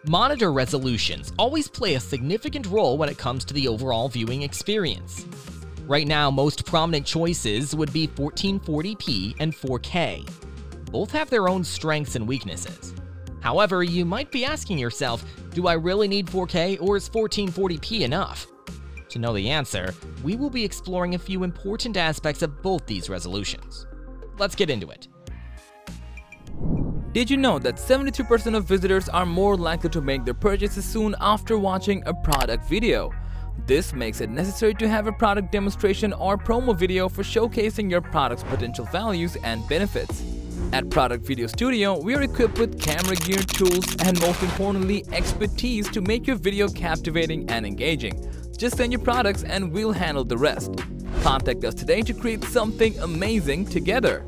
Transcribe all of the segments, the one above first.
Monitor resolutions always play a significant role when it comes to the overall viewing experience. Right now, most prominent choices would be 1440p and 4K. Both have their own strengths and weaknesses. However, you might be asking yourself, do I really need 4K or is 1440p enough? To know the answer, we will be exploring a few important aspects of both these resolutions. Let's get into it. Did you know that 73% of visitors are more likely to make their purchases soon after watching a product video? This makes it necessary to have a product demonstration or promo video for showcasing your product's potential values and benefits. At Product Video Studio, we are equipped with camera gear, tools, and most importantly, expertise to make your video captivating and engaging. Just send your products and we'll handle the rest. Contact us today to create something amazing together.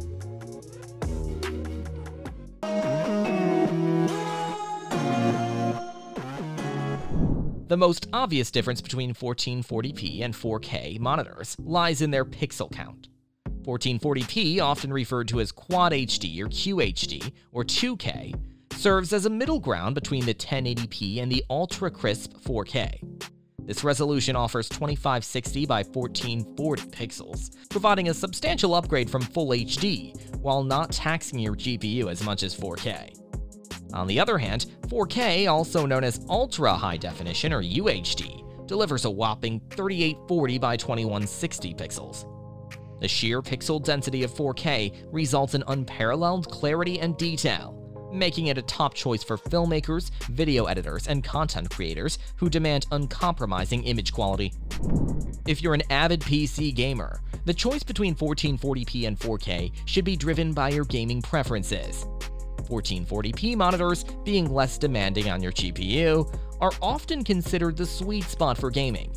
The most obvious difference between 1440p and 4K monitors lies in their pixel count. 1440p, often referred to as Quad HD or QHD or 2K, serves as a middle ground between the 1080p and the ultra-crisp 4K. This resolution offers 2560 by 1440 pixels, providing a substantial upgrade from Full HD while not taxing your GPU as much as 4K. On the other hand, 4K, also known as Ultra High Definition or UHD, delivers a whopping 3840 by 2160 pixels. The sheer pixel density of 4K results in unparalleled clarity and detail, making it a top choice for filmmakers, video editors, and content creators who demand uncompromising image quality. If you're an avid PC gamer, the choice between 1440p and 4K should be driven by your gaming preferences. 1440p monitors, being less demanding on your GPU, are often considered the sweet spot for gaming.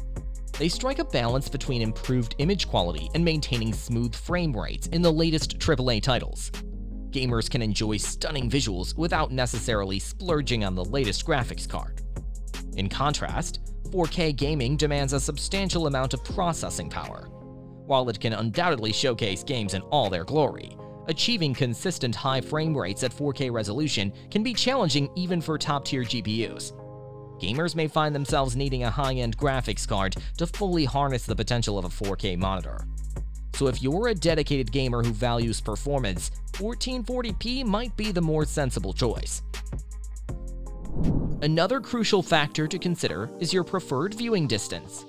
They strike a balance between improved image quality and maintaining smooth frame rates in the latest AAA titles. Gamers can enjoy stunning visuals without necessarily splurging on the latest graphics card. In contrast, 4K gaming demands a substantial amount of processing power. While it can undoubtedly showcase games in all their glory, achieving consistent high frame rates at 4K resolution can be challenging even for top-tier GPUs. Gamers may find themselves needing a high-end graphics card to fully harness the potential of a 4K monitor. So if you're a dedicated gamer who values performance, 1440p might be the more sensible choice. Another crucial factor to consider is your preferred viewing distance.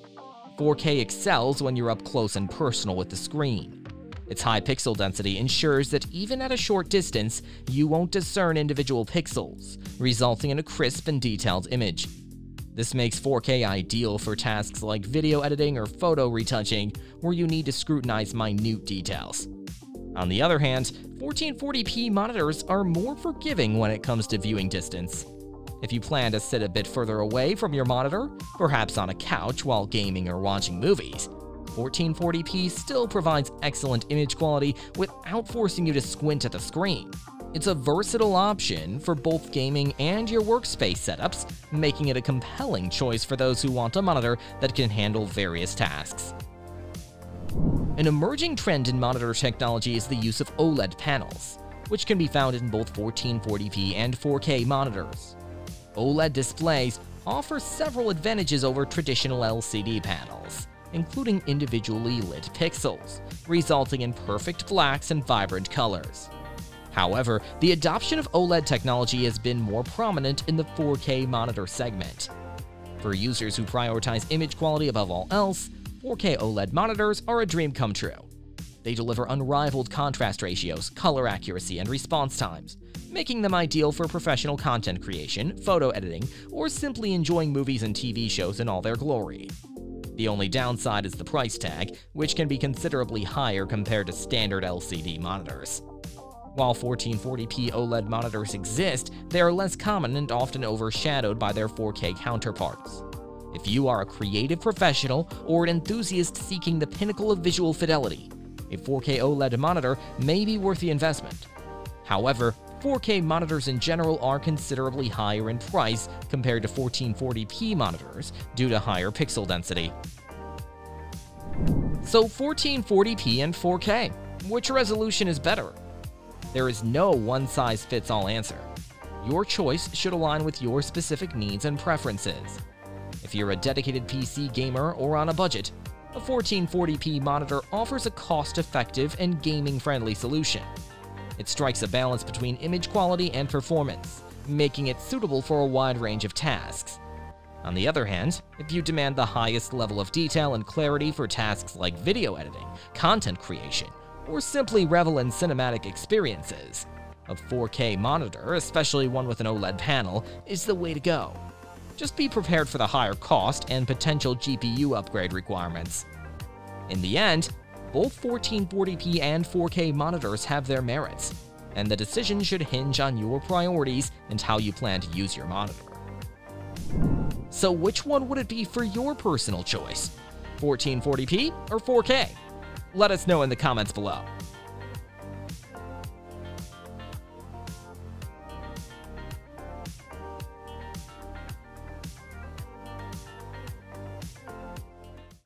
4K excels when you're up close and personal with the screen. Its high pixel density ensures that even at a short distance, you won't discern individual pixels, resulting in a crisp and detailed image. This makes 4K ideal for tasks like video editing or photo retouching, where you need to scrutinize minute details. On the other hand, 1440p monitors are more forgiving when it comes to viewing distance. If you plan to sit a bit further away from your monitor, perhaps on a couch while gaming or watching movies, 1440p still provides excellent image quality without forcing you to squint at the screen. It's a versatile option for both gaming and your workspace setups, making it a compelling choice for those who want a monitor that can handle various tasks. An emerging trend in monitor technology is the use of OLED panels, which can be found in both 1440p and 4K monitors. OLED displays offer several advantages over traditional LCD panels, including individually lit pixels, resulting in perfect blacks and vibrant colors. However, the adoption of OLED technology has been more prominent in the 4K monitor segment. For users who prioritize image quality above all else, 4K OLED monitors are a dream come true. They deliver unrivaled contrast ratios, color accuracy, and response times, making them ideal for professional content creation, photo editing, or simply enjoying movies and TV shows in all their glory. The only downside is the price tag, which can be considerably higher compared to standard LCD monitors. While 1440p OLED monitors exist, they are less common and often overshadowed by their 4K counterparts. If you are a creative professional or an enthusiast seeking the pinnacle of visual fidelity, a 4K OLED monitor may be worth the investment. However, 4K monitors in general are considerably higher in price compared to 1440p monitors due to higher pixel density. So 1440p and 4K, which resolution is better? There is no one-size-fits-all answer. your choice should align with your specific needs and preferences. If you're a dedicated PC gamer or on a budget, a 1440p monitor offers a cost-effective and gaming-friendly solution. It strikes a balance between image quality and performance, making it suitable for a wide range of tasks. On the other hand, if you demand the highest level of detail and clarity for tasks like video editing, content creation, or simply revel in cinematic experiences, a 4K monitor, especially one with an OLED panel, is the way to go. Just be prepared for the higher cost and potential GPU upgrade requirements. In the end, both 1440p and 4K monitors have their merits, and the decision should hinge on your priorities and how you plan to use your monitor. So which one would it be for your personal choice? 1440p or 4K? Let us know in the comments below.